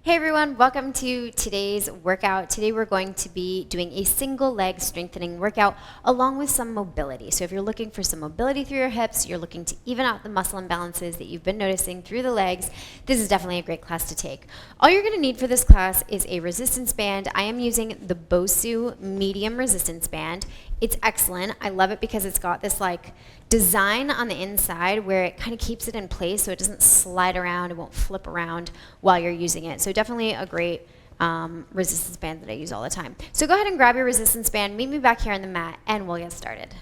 Hey everyone, welcome to today's workout. Today we're going to be doing a single leg strengthening workout along with some mobility. So if you're looking for some mobility through your hips, you're looking to even out the muscle imbalances that you've been noticing through the legs, this is definitely a great class to take. All you're gonna need for this class is a resistance band. I am using the BOSU medium resistance band. It's excellent. I love it because it's got this like design on the inside where it kind of keeps it in place so it doesn't slide around, it won't flip around while you're using it. So definitely a great resistance band that I use all the time. So go ahead and grab your resistance band, meet me back here on the mat, and we'll get started.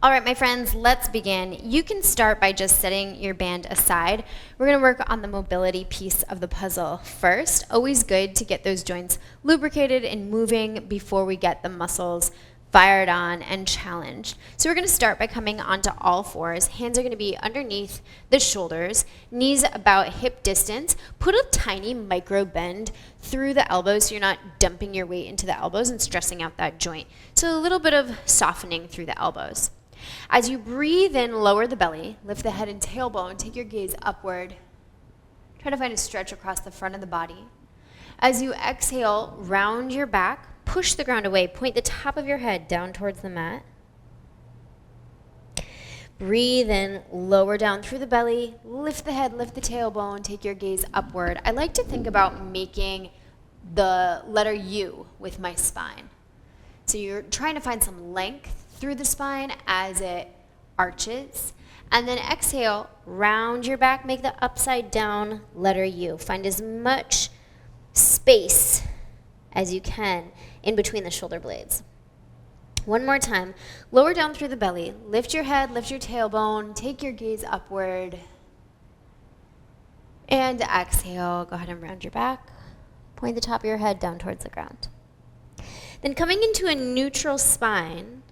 All right, my friends, let's begin. You can start by just setting your band aside. We're gonna work on the mobility piece of the puzzle first. Always good to get those joints lubricated and moving before we get the muscles fired on and challenged. So we're gonna start by coming onto all fours. Hands are gonna be underneath the shoulders, knees about hip distance. Put a tiny micro bend through the elbows so you're not dumping your weight into the elbows and stressing out that joint. So a little bit of softening through the elbows. As you breathe in, lower the belly, lift the head and tailbone, take your gaze upward. Try to find a stretch across the front of the body. As you exhale, round your back, push the ground away, point the top of your head down towards the mat. Breathe in, lower down through the belly, lift the head, lift the tailbone, take your gaze upward. I like to think about making the letter U with my spine. So you're trying to find some length through the spine as it arches. And then exhale, round your back, make the upside down letter U. Find as much space as you can in between the shoulder blades. One more time, lower down through the belly, lift your head, lift your tailbone, take your gaze upward, and exhale, go ahead and round your back, point the top of your head down towards the ground. Then coming into a neutral spine,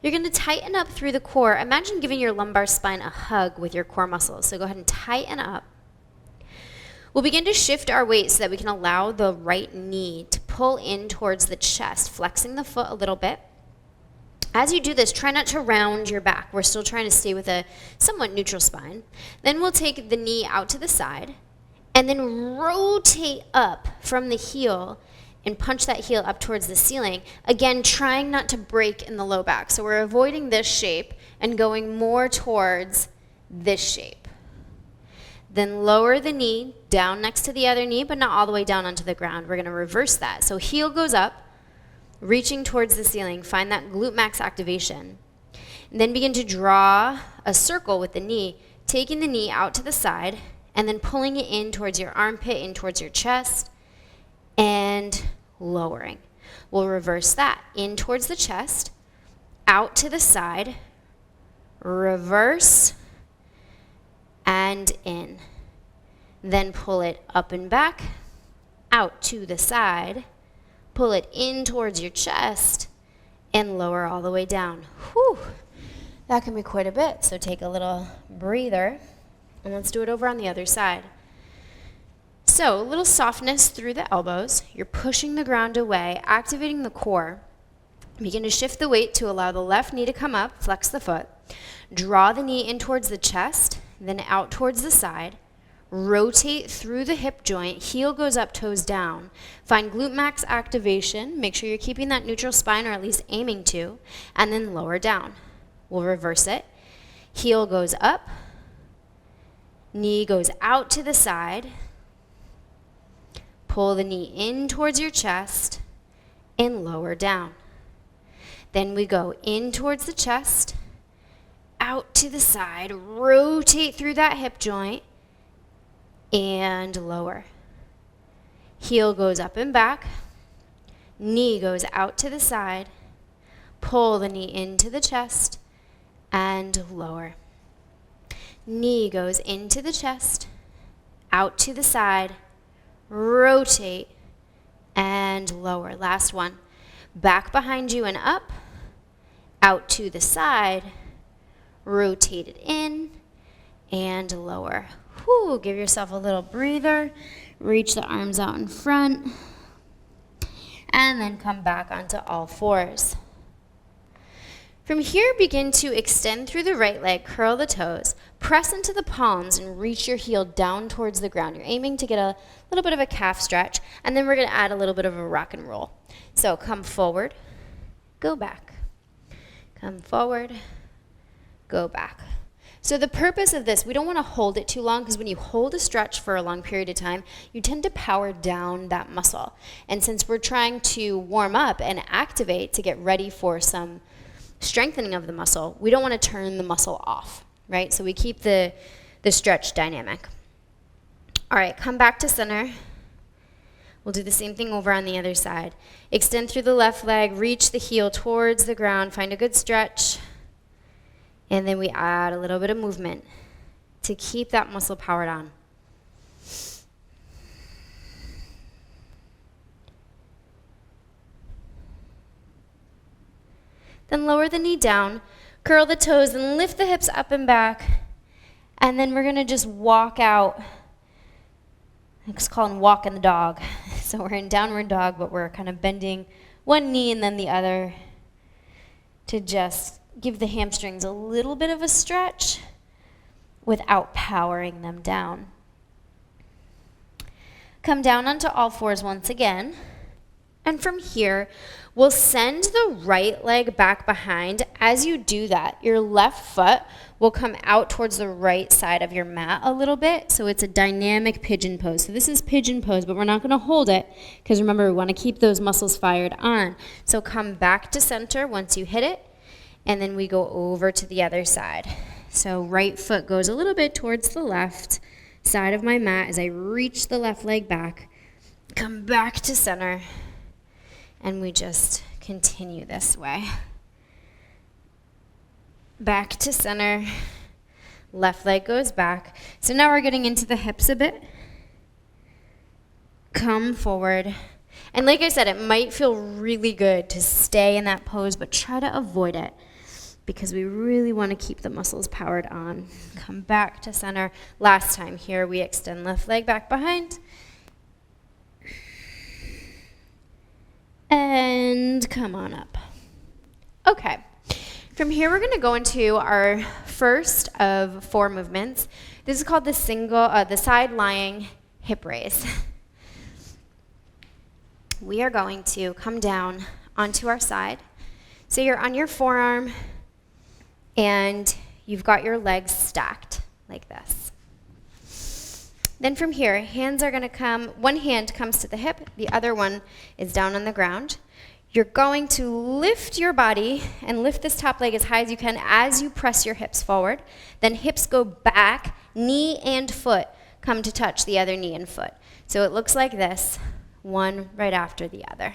you're gonna tighten up through the core. Imagine giving your lumbar spine a hug with your core muscles. So go ahead and tighten up. We'll begin to shift our weight so that we can allow the right knee to pull in towards the chest, flexing the foot a little bit. As you do this, try not to round your back. We're still trying to stay with a somewhat neutral spine. Then we'll take the knee out to the side and then rotate up from the heel and punch that heel up towards the ceiling. Again, trying not to break in the low back. So we're avoiding this shape and going more towards this shape. Then lower the knee down next to the other knee, but not all the way down onto the ground. We're gonna reverse that. So heel goes up, reaching towards the ceiling. Find that glute max activation. And then begin to draw a circle with the knee, taking the knee out to the side, and then pulling it in towards your armpit, in towards your chest, and lowering. We'll reverse that. In towards the chest, out to the side, reverse, and in. Then pull it up and back, out to the side, pull it in towards your chest, and lower all the way down. Whew, that can be quite a bit. So take a little breather, and let's do it over on the other side. So a little softness through the elbows. You're pushing the ground away, activating the core. Begin to shift the weight to allow the left knee to come up, flex the foot. Draw the knee in towards the chest, then out towards the side. Rotate through the hip joint, heel goes up, toes down. Find glute max activation, make sure you're keeping that neutral spine or at least aiming to, and then lower down. We'll reverse it. Heel goes up, knee goes out to the side, pull the knee in towards your chest, and lower down. Then we go in towards the chest, out to the side, rotate through that hip joint, and lower. Heel goes up and back, knee goes out to the side, pull the knee into the chest, and lower. Knee goes into the chest, out to the side, rotate, and lower. Last one. Back behind you and up, out to the side, rotate it in, and lower. Whew, give yourself a little breather. Reach the arms out in front, and then come back onto all fours. From here, begin to extend through the right leg, curl the toes, press into the palms, and reach your heel down towards the ground. You're aiming to get a little bit of a calf stretch, and then we're going to add a little bit of a rock and roll. So come forward, go back. Come forward, go back. So the purpose of this, we don't want to hold it too long, because when you hold a stretch for a long period of time, you tend to power down that muscle. And since we're trying to warm up and activate to get ready for some strengthening of the muscle, we don't want to turn the muscle off, right? So we keep the stretch dynamic. All right, come back to center. We'll do the same thing over on the other side. Extend through the left leg, reach the heel towards the ground, find a good stretch, and then we add a little bit of movement to keep that muscle powered on. Then lower the knee down, curl the toes, and lift the hips up and back. And then we're going to just walk out. It's called walking the dog. So we're in downward dog, but we're kind of bending one knee and then the other to just give the hamstrings a little bit of a stretch without powering them down. Come down onto all fours once again. And from here, we'll send the right leg back behind. As you do that, your left foot will come out towards the right side of your mat a little bit. So it's a dynamic pigeon pose. So this is pigeon pose, but we're not going to hold it, because remember, we want to keep those muscles fired on. So come back to center once you hit it, and then we go over to the other side. So right foot goes a little bit towards the left side of my mat as I reach the left leg back. Come back to center. And we just continue this way. Back to center. Left leg goes back. So now we're getting into the hips a bit. Come forward. And like I said, it might feel really good to stay in that pose, but try to avoid it, because we really want to keep the muscles powered on. Come back to center. Last time here, we extend left leg back behind. And come on up. Okay. From here, we're going to go into our first of 4 movements. This is called the side lying hip raise. We are going to come down onto our side. So you're on your forearm, and you've got your legs stacked like this. Then from here, hands are going to come, one hand comes to the hip, the other one is down on the ground. You're going to lift your body and lift this top leg as high as you can as you press your hips forward. Then hips go back, knee and foot come to touch the other knee and foot. So it looks like this, one right after the other.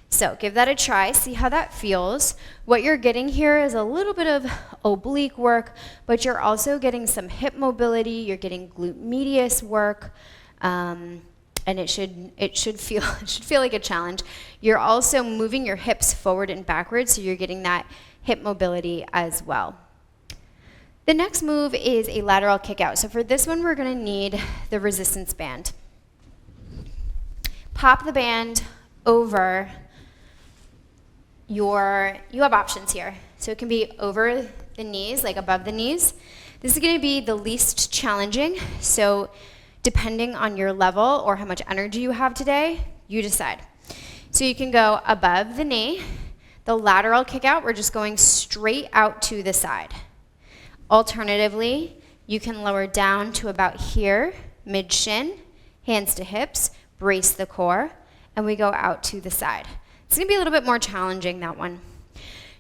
So give that a try, see how that feels. What you're getting here is a little bit of oblique work, but you're also getting some hip mobility, you're getting glute medius work, and it should feel like a challenge. You're also moving your hips forward and backwards, so you're getting that hip mobility as well. The next move is a lateral kick out. So for this one, we're going to need the resistance band. Pop the band over you have options here. So it can be over the knees, like above the knees. This is going to be the least challenging. So depending on your level or how much energy you have today, you decide. So you can go above the knee. The lateral kick out, we're just going straight out to the side. Alternatively, you can lower down to about here, mid-shin, hands to hips, brace the core, and we go out to the side. It's going to be a little bit more challenging, that one.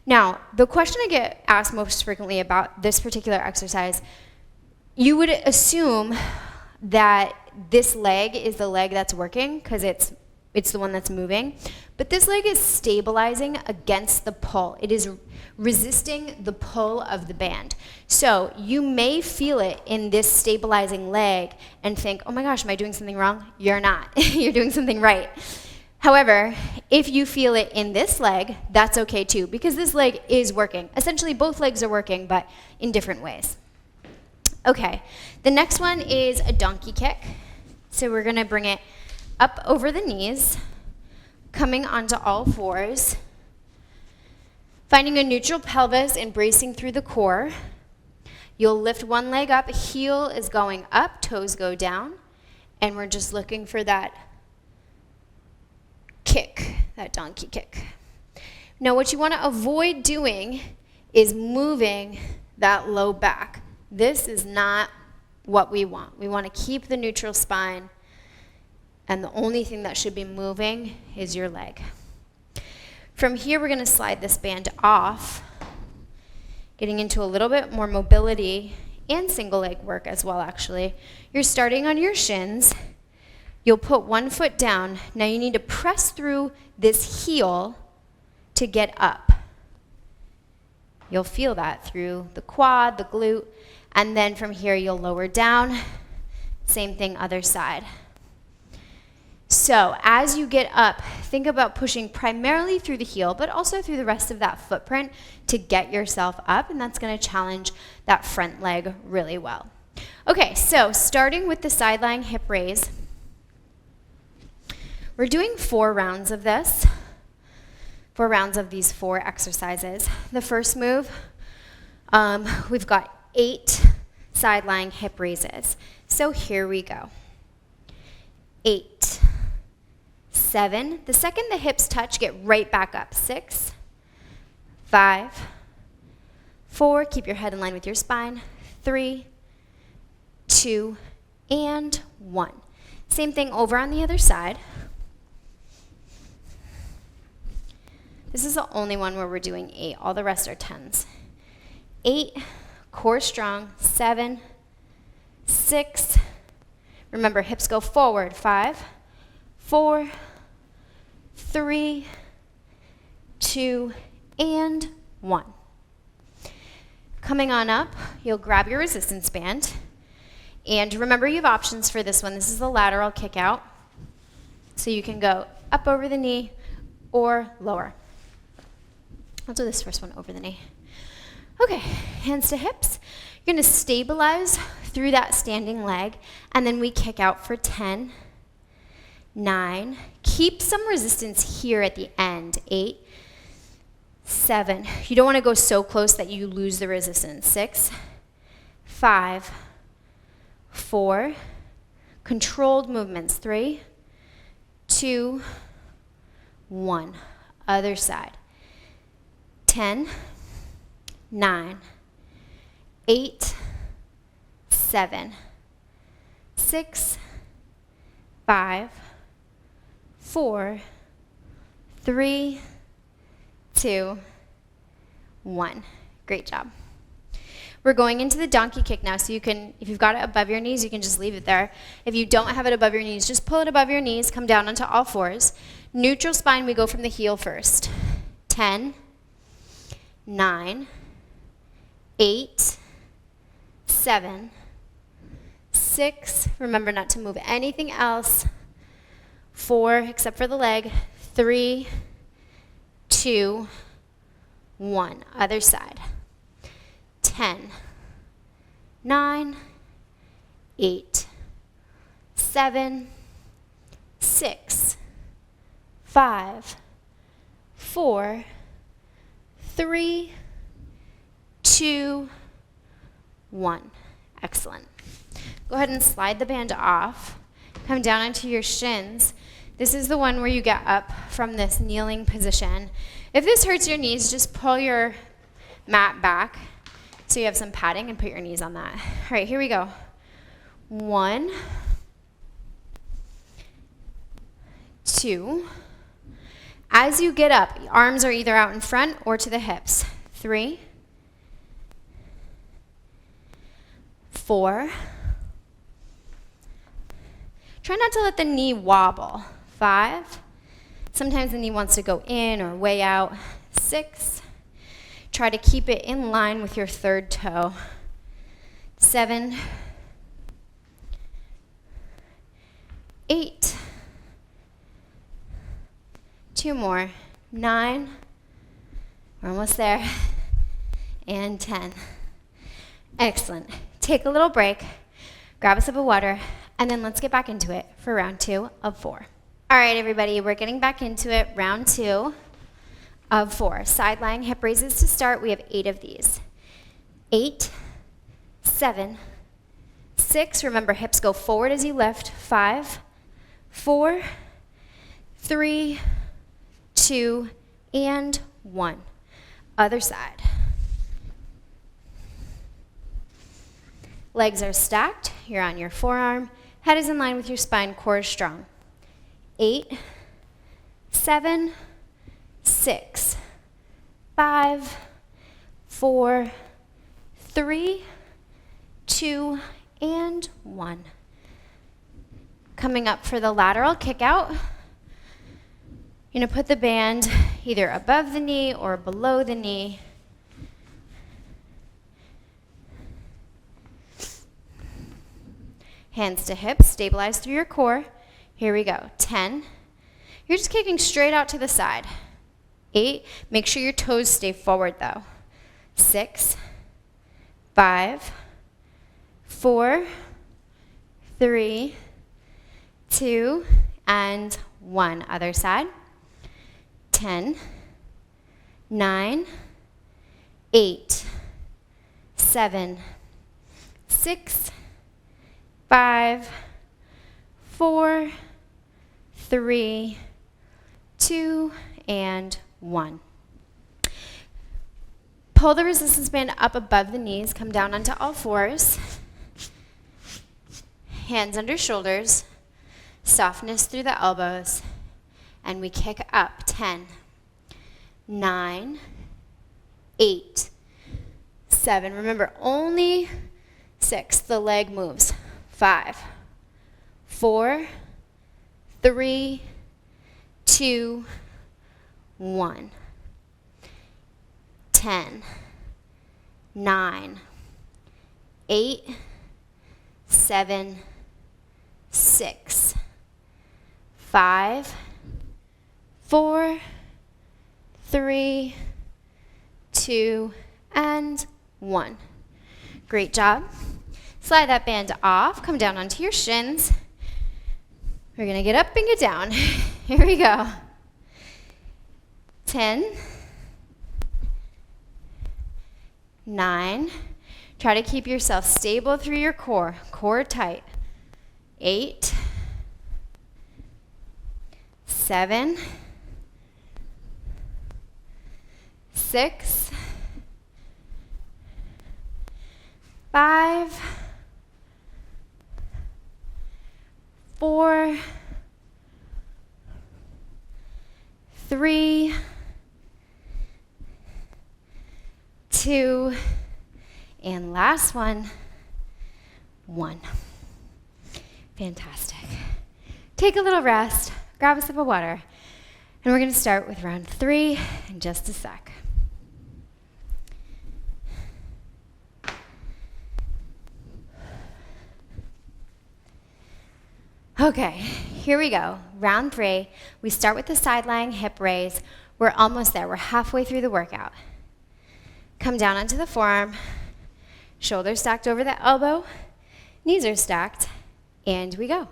Now, the question I get asked most frequently about this particular exercise, you would assume that this leg is the leg that's working because it's the one that's moving. But this leg is stabilizing against the pull. It is resisting the pull of the band. So you may feel it in this stabilizing leg and think, oh my gosh, am I doing something wrong? You're not. You're doing something right. However, if you feel it in this leg, that's okay too, because this leg is working. Essentially, both legs are working, but in different ways. Okay, the next one is a donkey kick. So we're going to bring it up over the knees, coming onto all fours. Finding a neutral pelvis and bracing through the core. You'll lift one leg up, heel is going up, toes go down, and we're just looking for that kick, that donkey kick. Now what you want to avoid doing is moving that low back. This is not what we want. We want to keep the neutral spine, and the only thing that should be moving is your leg. From here, we're going to slide this band off, getting into a little bit more mobility and single leg work as well, actually. You're starting on your shins. You'll put one foot down. Now you need to press through this heel to get up. You'll feel that through the quad, the glute, and then from here you'll lower down. Same thing, other side. So as you get up, think about pushing primarily through the heel, but also through the rest of that footprint to get yourself up, and that's going to challenge that front leg really well. Okay, so starting with the side lying hip raise, we're doing 4 rounds of this, 4 rounds of these 4 exercises. The first move, we've got 8 side lying hip raises. So here we go. 8, 7. The second the hips touch, get right back up. 6, 5, 4. Keep your head in line with your spine. 3, 2, and 1. Same thing over on the other side. This is the only one where we're doing 8. All the rest are 10s. 8, core strong. 7, 6. Remember, hips go forward. 5, 4, 3, 2, and 1. Coming on up, you'll grab your resistance band. And remember, you have options for this one. This is the lateral kick out. So you can go up over the knee or lower. I'll do this first one over the knee. Okay, hands to hips. You're going to stabilize through that standing leg, and then we kick out for 10, 9. Keep some resistance here at the end. 8, 7. You don't want to go so close that you lose the resistance. 6, 5, 4. Controlled movements. 3, 2, 1. Other side. 10, 9, 8, 7, 6, 5, 4, 3, 2, 1. Great job. We're going into the donkey kick now, so you can, if you've got it above your knees, you can just leave it there. If you don't have it above your knees, just pull it above your knees, come down onto all fours. Neutral spine, we go from the heel first. 10, 9, 8, 7, 6. Remember not to move anything else. 4, except for the leg. 3, 2, 1. Other side. 10, 9, 8, 7, 6, 5, 4, 3, 2, 1. Excellent. Go ahead and slide the band off. Come down onto your shins. This is the one where you get up from this kneeling position. If this hurts your knees, just pull your mat back so you have some padding and put your knees on that. All right, here we go. 1, 2. As you get up, arms are either out in front or to the hips. 3, 4. Try not to let the knee wobble. 5. Sometimes the knee wants to go in or way out. 6. Try to keep it in line with your third toe. 7, 8. 2 more. 9. We're almost there. And 10. Excellent. Take a little break, grab a sip of water, and then let's get back into it for round 2 of 4. All right, everybody, we're getting back into it, round 2. of 4. Side lying hip raises to start. We have 8 of these. 8, 7, 6. Remember, hips go forward as you lift. 5, 4, 3, 2, and 1. Other side. Legs are stacked. You're on your forearm. Head is in line with your spine. Core is strong. 8, 7, 6, 5, 4, 3, 2, and 1. Coming up for the lateral kick out. You're going to put the band either above the knee or below the knee. Hands to hips, stabilize through your core. Here we go. 10. You're just kicking straight out to the side. 8. Make sure your toes stay forward though. 6, 5, 4, 3, 2, and 1. Other side. 10, 9, 8, 7, 6, 5, 4, 3, 2, and 1. Pull the resistance band up above the knees. Come down onto all fours. Hands under shoulders. Softness through the elbows. And we kick up. 10, 9, 8, 7. Remember, only 6. The leg moves. 5, 4, 3, 2, 1. 10, 9, 8, 7, 6, 5, 4, 3, 2, and 1. Great job. Slide that band off. Come down onto your shins. We're going to get up and get down. Here we go. 10, 9. Try to keep yourself stable through your core. Core tight. 8, 7, 6, 5, 4, 3, 2, and last one, 1. Fantastic. Take a little rest, grab a sip of water, and we're going to start with round 3 in just a sec. Okay, here we go. Round 3. We start with the side lying hip raise. We're almost there. We're halfway through the workout. Come down onto the forearm. Shoulders stacked over the elbow. Knees are stacked. And we go.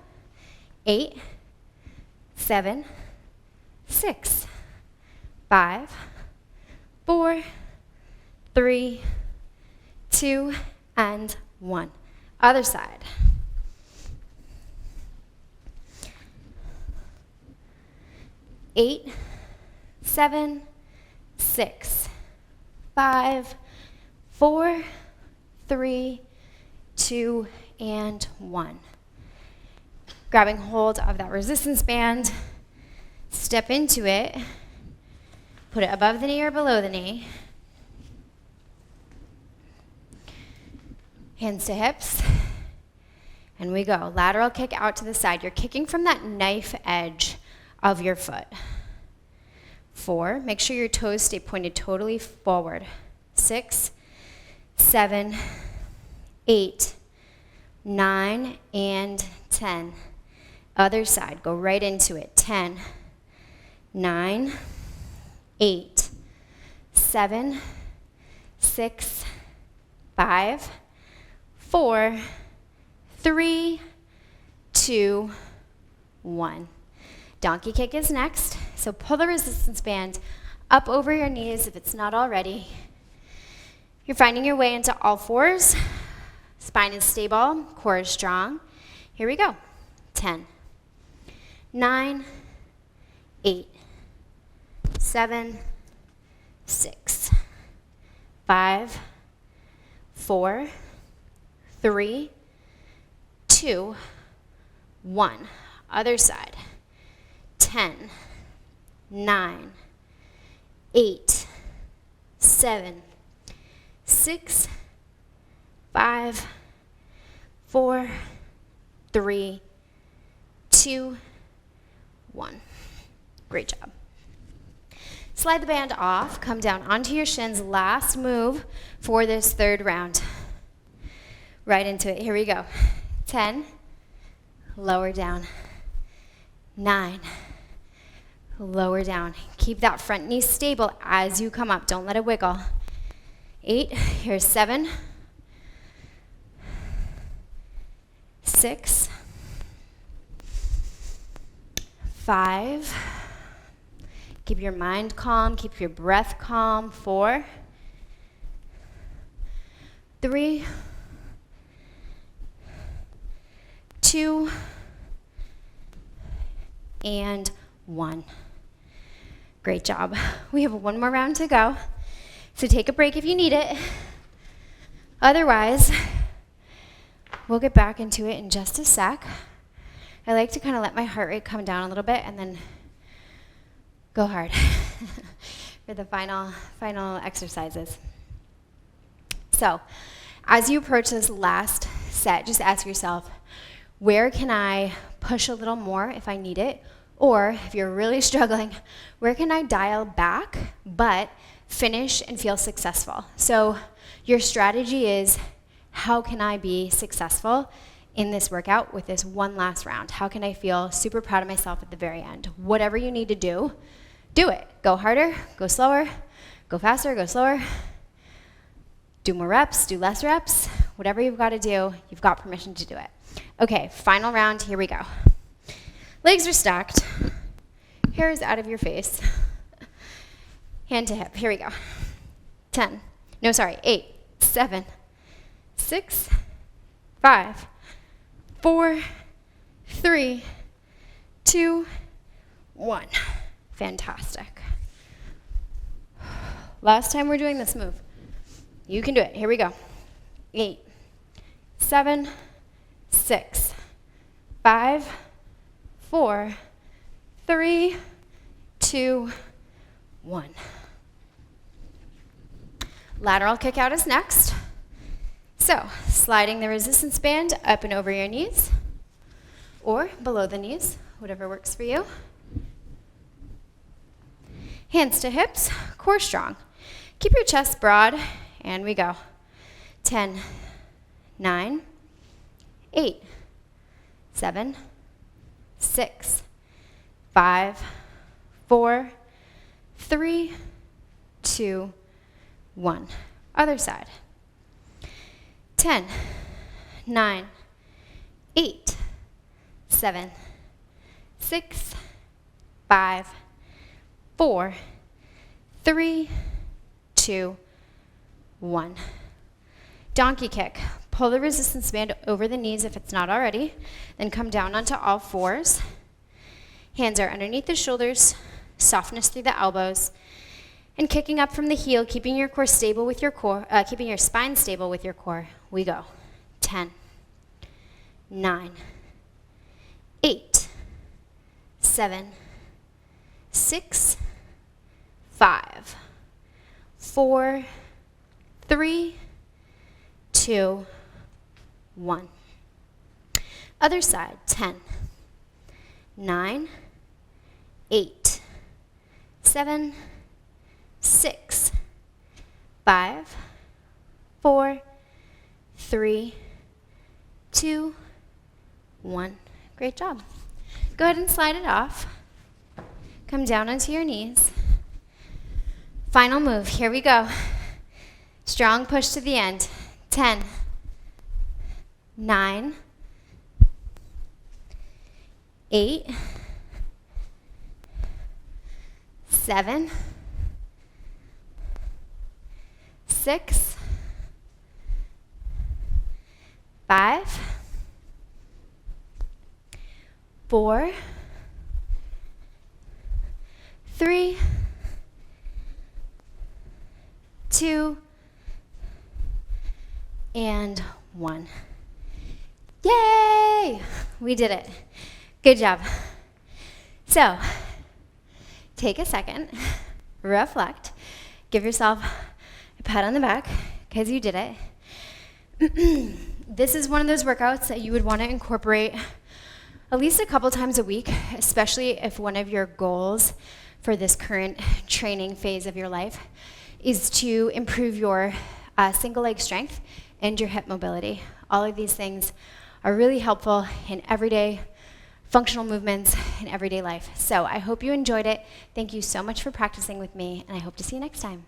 8, 7, 6, 5, 4, 3, 2, and 1. Other side. 8, 7, 6, 5, 4, 3, 2, and 1. Grabbing hold of that resistance band, step into it, put it above the knee or below the knee. Hands to hips, and we go. Lateral kick out to the side. You're kicking from that knife edge of your foot. 4, make sure your toes stay pointed totally forward. 6, 7, 8, 9, and 10. Other side, go right into it. 10, 9, 8, 7, 6, 5, 4, 3, 2, 1. Donkey kick is next. So pull the resistance band Up over your knees if it's not already. You're finding your way into all fours. Spine is stable, core is strong. Here we go. 10, 9, 8, 7, 6, 5, 4, 3, 2, 1. Other side. 10, 9, 8, 7, 6, 5, 4, 3, 2, 1. Great job. Slide the band off, come down onto your shins. Last move for this third round. Right into it. Here we go. 10, lower down. 9, lower down. Keep that front knee stable as you come up. Don't let it wiggle. 8, here's 7, 6, 5, keep your mind calm, keep your breath calm. 4, 3, 2, and 1. Great job. We have one more round to go, so take a break if you need it. Otherwise, we'll get back into it in just a sec. I like to kind of let my heart rate come down a little bit and then go hard for the final exercises. So, as you approach this last set, just ask yourself, where can I push a little more if I need it? Or if you're really struggling, where can I dial back but finish and feel successful? So your strategy is, how can I be successful in this workout with this one last round? How can I feel super proud of myself at the very end? Whatever you need to do, do it. Go harder, go slower, go faster, go slower. Do more reps, do less reps. Whatever you've got to do, you've got permission to do it. Okay, final round, here we go. Legs are stacked. Hair is out of your face. Hand to hip, here we go. 8, 7, 6, 5, 4, 3, 2, 1. Fantastic. Last time we're doing this move. You can do it. Here we go. 8, 7, 6, 5, 4, 3, 2, 1. Lateral kick out is next. So, sliding the resistance band up and over your knees, or below the knees, whatever works for you. Hands to hips, core strong. Keep your chest broad, and we go. 10, 9, 8, 7, 6, 5, 4, 3, 2, 1. Other side. 10, 9, 8, 7, 6, 5, 4, 3, 2, 1. Donkey kick. Pull the resistance band over the knees if it's not already. Then come down onto all fours. Hands are underneath the shoulders, softness through the elbows, and kicking up from the heel, keeping your core stable with your core, keeping your spine stable with your core. We go. 10, 9, 8, 7, 6, 5, 4, 3, 2, 1. Other side. 10, 9, 8, 7, 6, 5, 4, 3, 2, 1. Great job. Go ahead and slide it off. Come down onto your knees. Final move. Here we go. Strong push to the end. 10, 9, 8, 7, 6, 5, 4, 3, 2, and 1. Yay! We did it. Good job. So, take a second, reflect, give yourself a pat on the back because you did it. This is one of those workouts that you would want to incorporate at least a couple times a week, especially if one of your goals for this current training phase of your life is to improve your single leg strength and your hip mobility. All of these things are really helpful in everyday functional movements in everyday life. So I hope you enjoyed it. Thank you so much for practicing with me, and I hope to see you next time.